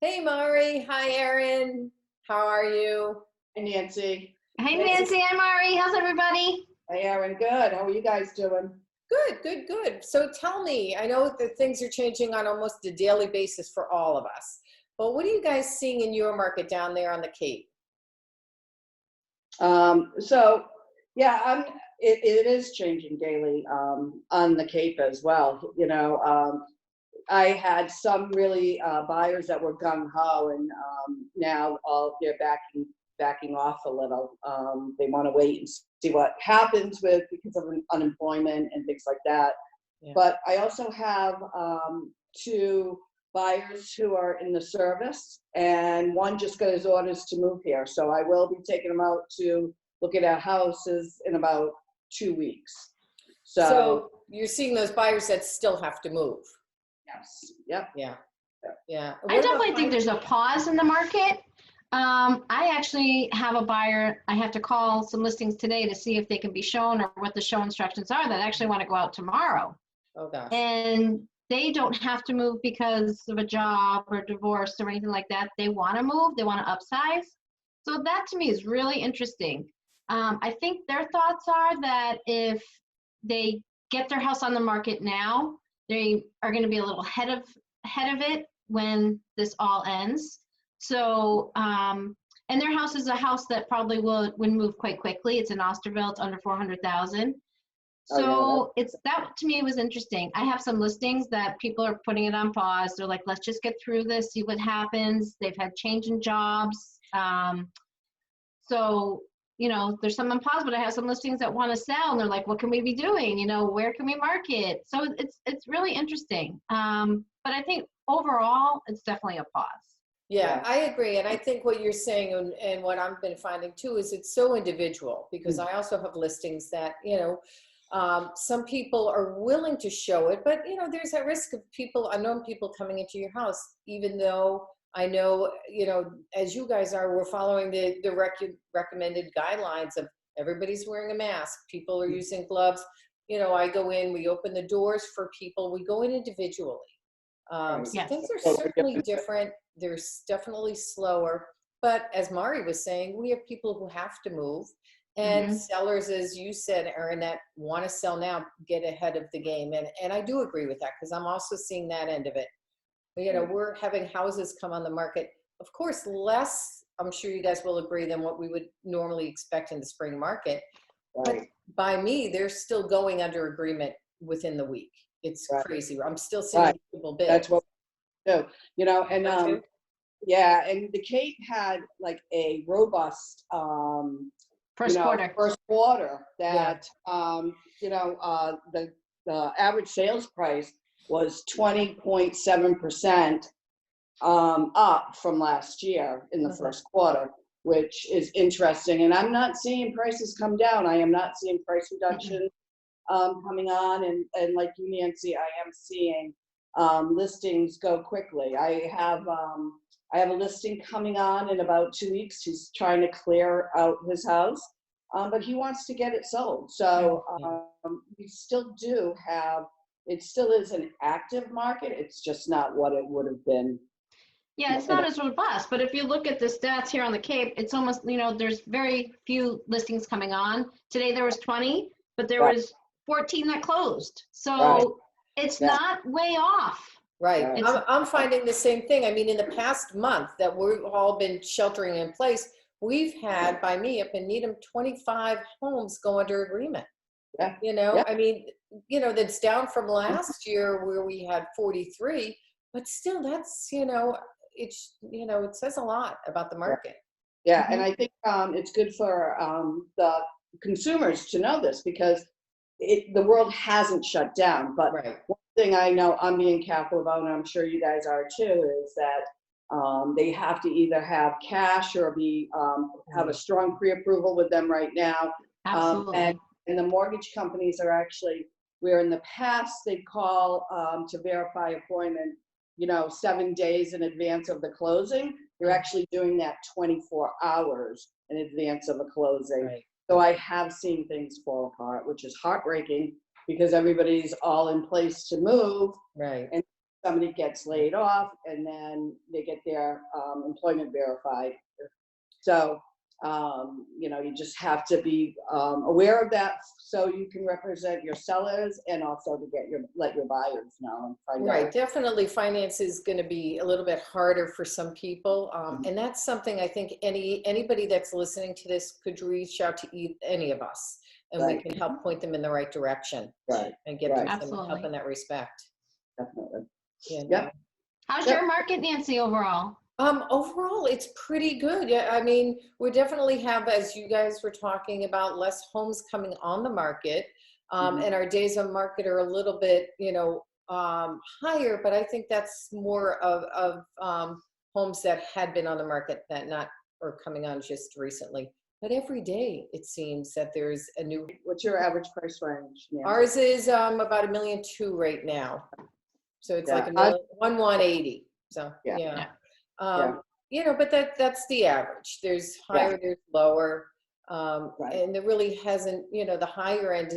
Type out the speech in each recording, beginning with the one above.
Hey, Mari. Hi, Erin. How are you? Hey, Nancy. Hey, Nice to Nancy. I'm Ari. How's everybody? Hey, Erin. Good. How are you guys doing? Good, good, good. So tell me, I know that things are changing on almost a daily basis for all of us, but what are you guys seeing in your market down there on the Cape? So yeah, it is changing daily on the Cape as well. I had some really buyers that were gung ho, and now they're backing off a little. They want to wait and see what happens because of unemployment and things like that. Yeah. But I also have two buyers who are in the service, and one just got his orders to move here. So I will be taking them out to look at our houses in about 2 weeks. So you're seeing those buyers that still have to move. Yes. Yep. Yeah. Yeah. I definitely think there's a pause in the market. I actually have a buyer. I have to call some listings today to see if they can be shown or what the show instructions are that actually want to go out tomorrow. Oh, gosh. And they don't have to move because of a job or divorce or anything like that. They want to move. They want to upsize. So that to me is really interesting. I think their thoughts are that if they get their house on the market now, they are going to be a little ahead of it when this all ends. So, and their house is a house that probably would move quite quickly. It's in Osterville. It's under 400,000. So that to me was interesting. I have some listings that people are putting it on pause. They're like, let's just get through this, see what happens. They've had change in jobs. So, there's some on pause, but I have some listings that want to sell, and they're like, what can we be doing? Where can we market? So it's really interesting. But I think overall, it's definitely a pause. Yeah, I agree. And I think what you're saying and what I've been finding too is it's so individual, because I also have listings that, some people are willing to show it, but there's that risk of unknown people coming into your house, even though I know, as you guys are, we're following the recommended guidelines of everybody's wearing a mask. People are using gloves. I go in, we open the doors for people. We go in individually. So Yes. things are certainly different. They're definitely slower. But as Mari was saying, we have people who have to move. And sellers, as you said, Erin, that want to sell now, get ahead of the game. And I do agree with that, because I'm also seeing that end of it. We're having houses come on the market, of course, less, I'm sure you guys will agree, than what we would normally expect in the spring market. Right. But by me, they're still going under agreement within the week. It's Right. crazy. I'm still seeing people bid. That's what we do. And Okay. yeah, and the Cape had like a robust First quarter that the average sales price was 20.7% up from last year in the first quarter, which is interesting. And I'm not seeing prices come down. I am not seeing price reduction coming on. And like you, Nancy, I am seeing listings go quickly. I have a listing coming on in about 2 weeks. He's trying to clear out his house, but he wants to get it sold. So we still do have, it still is an active market. It's just not what it would have been. Yeah, it's not as robust, but if you look at the stats here on the Cape, it's almost, there's very few listings coming on. Today there was 20, but there was 14 that closed. So it's not way off. Right. I'm finding the same thing. I mean, in the past month that we've all been sheltering in place, we've had, by me up in Needham, 25 homes go under agreement. Yeah. I mean, that's down from last year where we had 43, but still that's, it says a lot about the market. Yeah. And I think it's good for the consumers to know this, because the world hasn't shut down. But one thing I know I'm being careful about, and I'm sure you guys are too, is that they have to either have cash or have a strong pre-approval with them right now. Absolutely. And the mortgage companies are actually, where in the past they call to verify appointment, 7 days in advance of the closing, they're actually doing that 24 hours in advance of a closing. Right. So I have seen things fall apart, which is heartbreaking, because everybody's all in place to move. Right. And somebody gets laid off and then they get their employment verified. So, you just have to be aware of that so you can represent your sellers and also to let your buyers know and find Right, out. definitely finance is going to be a little bit harder for some people. And that's something I think anybody that's listening to this could reach out to any of us, and we Right. can help point them in the right direction Right. and get Right. them some help Absolutely. in that respect. Definitely. You Yep. know? How's Yep. your market, Nancy, overall? Overall, it's pretty good. Yeah, I mean, we definitely have, as you guys were talking about, less homes coming on the market, and our days on market are a little bit, higher. But I think that's more of homes that had been on the market that not or coming on just recently. But every day it seems that there's a new. What's your average price range? Nancy? Ours is about $1.2 million right now, so it's like Yeah. 180. So Yeah. yeah. Yeah. But that's the average. There's higher, there's lower. Right. And there really hasn't, the higher end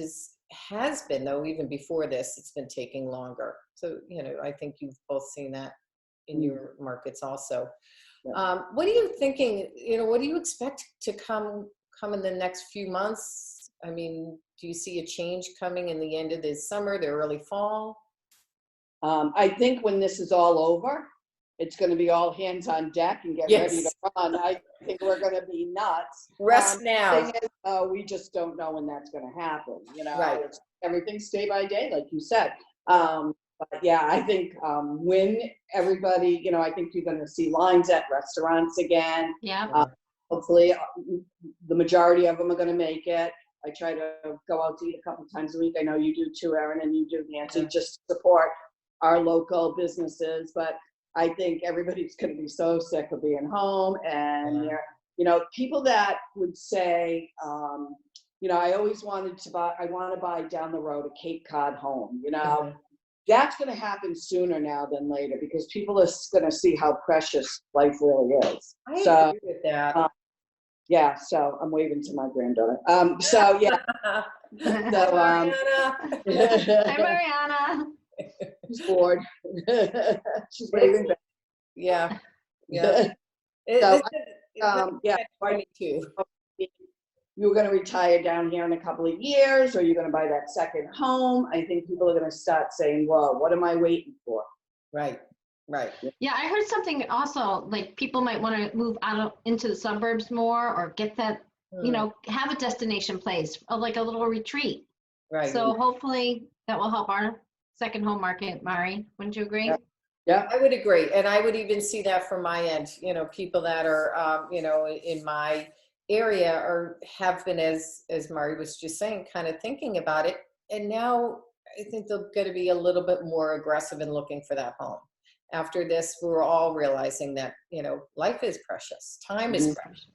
has been, though, even before this, it's been taking longer. So, I think you've both seen that in your markets also. Yeah. What are you thinking, what do you expect to come in the next few months? I mean, do you see a change coming in the end of this summer, the early fall? I think when this is all over, it's going to be all hands on deck and get ready to run. I think we're going to be nuts. Rest now. Thing is, we just don't know when that's going to happen. Right. Everything's day by day, like you said. But yeah, I think when everybody, I think you're going to see lines at restaurants again. Yeah. Hopefully, the majority of them are going to make it. I try to go out to eat a couple times a week. I know you do too, Erin, and you do, Nancy, just to support our local businesses. But I think everybody's going to be so sick of being home. And, people that would say, I always wanted to buy, I want to buy down the road a Cape Cod home, That's going to happen sooner now than later because people are going to see how precious life really is. I agree with that. Yeah, so I'm waving to my granddaughter. So yeah. So Hi, Mariana. she's bored. She's waving back. Yeah. So, yeah. 22. You're going to retire down here in a couple of years, or you're going to buy that second home. I think people are going to start saying, "Whoa, what am I waiting for?" Right. Yeah, I heard something also, like people might want to move into the suburbs more or get that, have a destination place, like a little retreat. Right. So hopefully that will help our second home market, Mari. Wouldn't you agree? Yeah. I would agree. And I would even see that from my end, people that are, in my area have been, as Mari was just saying, kind of thinking about it. And now I think they're going to be a little bit more aggressive in looking for that home. After this, we're all realizing that, life is precious. Time is precious.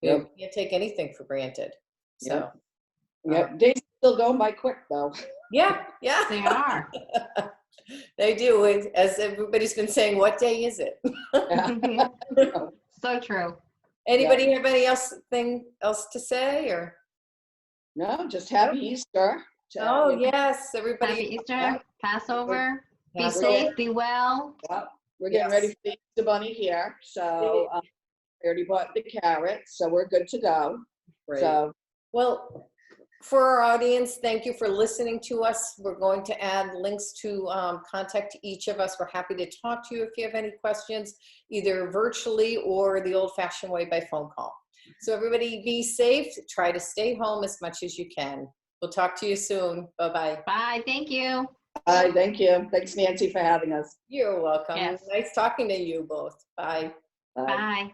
You can't take anything for granted. So, Days still going by quick though. Yeah. They are. They do. As everybody's been saying, what day is it? So true. Anybody have anything else to say, or? No, just happy Easter. Oh, yes. Everybody. Happy Easter, Passover. Be Passover. safe, be well. Yeah, we're getting ready for the Easter bunny here. So I already bought the carrots, so we're good to go. Great. So, well, for our audience, thank you for listening to us. We're going to add links to contact each of us. We're happy to talk to you if you have any questions, either virtually or the old-fashioned way by phone call. So everybody be safe. Try to stay home as much as you can. We'll talk to you soon. Bye-bye. Bye. Thank you. bye, thank you. Thanks, Nancy, for having us. You're welcome. Yes. Nice talking to you both. Bye. Bye.